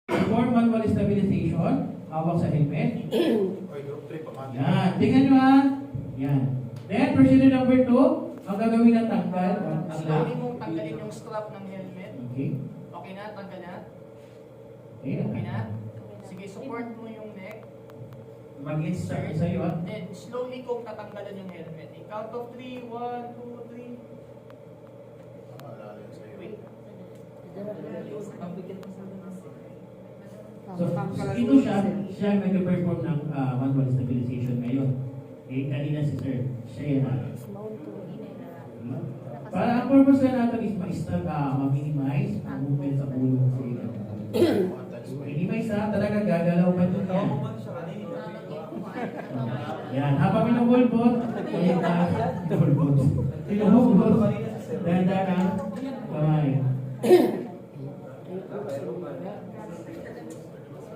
For manual stabilization, hawak sa helmet. Yan. Tingnan nyo ha. Yan. Then, procedure number 2, ang gagawin ng tanggal. Slowly mong tanggalin yung strap ng helmet. Okay. Okay na? Tanggal na? Okay. Okay na? Sige, support mo yung neck. Mag-instart sa'yo ha. Then, slowly kong tatanggalan yung helmet. Count of 3, 1, 2, 3. Wait. So, ito siya ang nag-perform ng manual stabilization ngayon. Okay, kanina si Sir, siya yan. Para ang purpose na natin is ma-minimize ang movement sa ulo. Minimize ha, talaga gagalaw pa ito yan. Yan, habang minubulbot, ulit na, minubulbot, dahan-dahan ang kamay.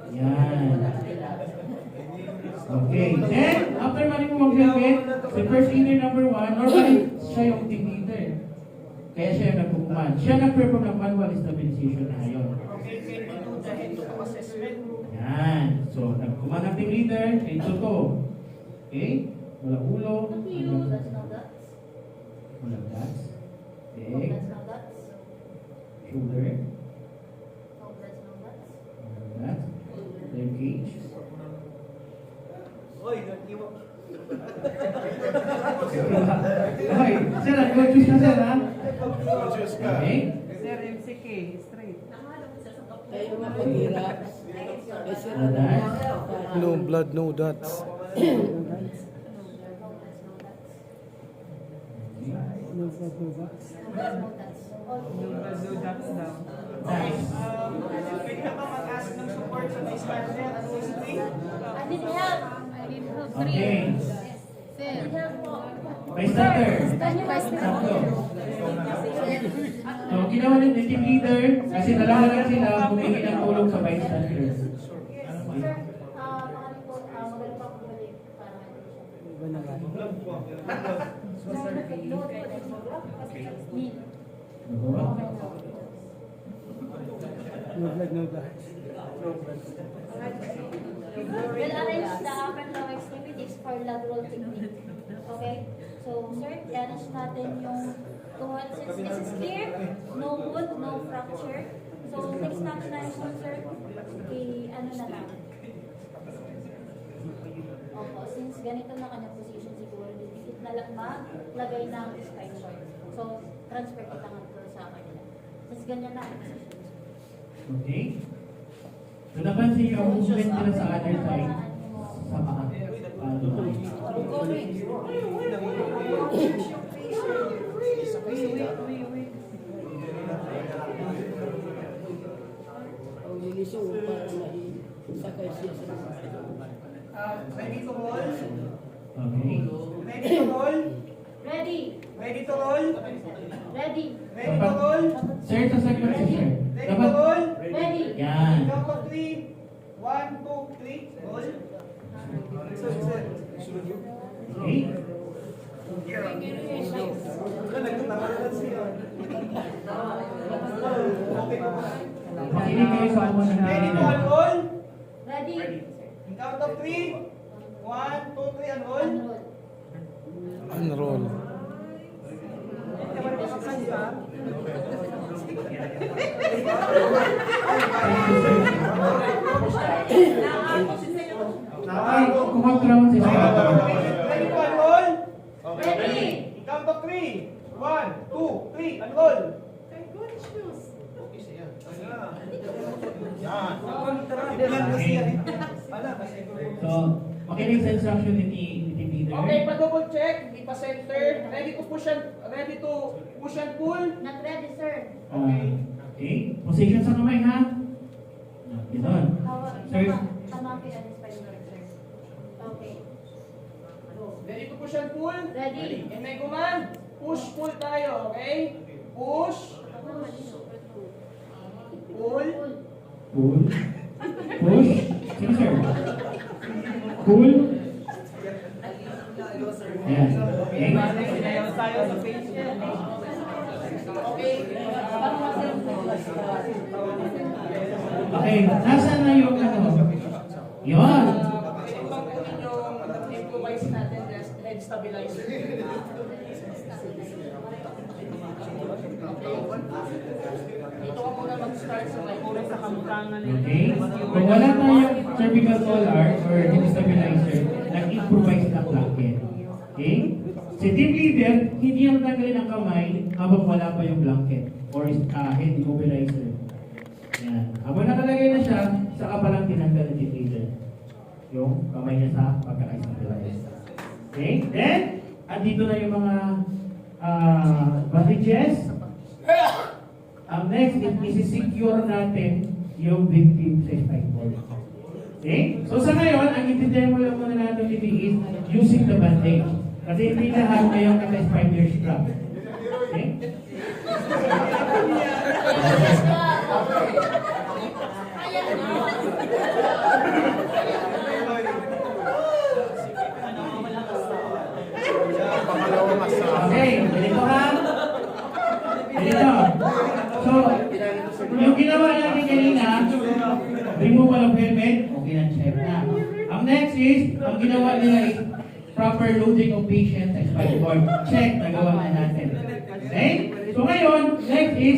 Yan. Okay. Then, after mali mo mag-helmet, si first leader number 1, normally siya yung team leader. Kaya siya yung nagpupuman. Siya nag-perform ng manual stabilization na ngayon. Okay, can you do the head-to-toe assessment? Yan. So, nagpuman ng team leader, ito to. Okay? Wala ulo. Wala guts. Leg. Shoulder. Wala guts. Rib cage. Okay, sir, nag-choose na sir, ha? Okay? Sir, MCK, straight. No blood, no dots. No dots daw. Nice. Pwede ka ba mag-ask ng support sa may starter at least 3? I need help. Okay. Sir. By starter. Sakto. So, ginawa ng team leader, kasi dalawa lang sila, humingi ng tulong sa bystander. Sir, pakali po, magaling pa ako balik para No blood, no dots. We'll arrange the upper lower extremities for lateral technique. Okay? So, sir, i-arrange natin yung tuhod. Since this is clear, no wound, no fracture. So, next natin na yung sir, ano na lang. Opo, since ganito na kanyang position siguro, dikit na lang maglagay ng spine short. So, transfer kita nga to sa kanila. Since ganyan na ang position. Okay? So, napansin yung movement nila sa other side. Sa paa. Ready to roll? Okay. Ready to roll? Ready! Ready to roll? Ready! Ready to roll? Sir, sa segment si sir. Ready to roll? Ready! Yan. Count of 3. 1, 2, 3. Roll. Okay? Makinig kayo sa amo ng Ready to leader. roll? Ready! Count of 3. 1, 2, 3, and roll. Unroll. Kumakrawan si sir. Ready to unroll? Ready! Count of 3. 1, 2, 3, and roll. So, makinig sa instruction ni team leader. Okay, pa-double check. Ipa-center. Ready to push and pull. Not ready, sir. Okay. Position sa kamay ha. Ito. Sir. Tama ko yung spine short, sir. Okay. Ready to push and pull. Ready. And may command. Push, pull tayo, okay? Push, pull. Pull. Push. Sige sir. Pull. Ayan. Okay. Sinayaw tayo sa patient. Okay. Okay. Okay, nasaan na yung ano? Yun. Pwede bang kunin yung improvise natin head stabilizer? Dito ka muna mag-start sa may Puro sa kampangan nila. Okay? Kung wala tayong cervical collar or head stabilizer, nag-improvise na blanket. Okay? Si team leader, hindi yung tanggalin ang kamay habang wala pa yung blanket or head immobilizer. Yan. Habang nakalagay na siya, saka pa lang tinanggal ng team leader yung kamay niya sa pagkaka-stabilize. Okay? Then, andito na yung mga bandages. Ang next, isi-secure natin yung victim sa spinal. Okay? So sa ngayon, ang i-demo lang muna natin dito is using the bandage. Kasi hindi lahat ngayong naka-spider strap. Okay? Okay, ganito ha. Ganito. So, yung ginawa natin kanina, removal of helmet, okay na, check na. Ang next is, ang ginawa nila is proper loading of patient sa spinal cord. Check, nagawa na natin. Okay? So ngayon, next is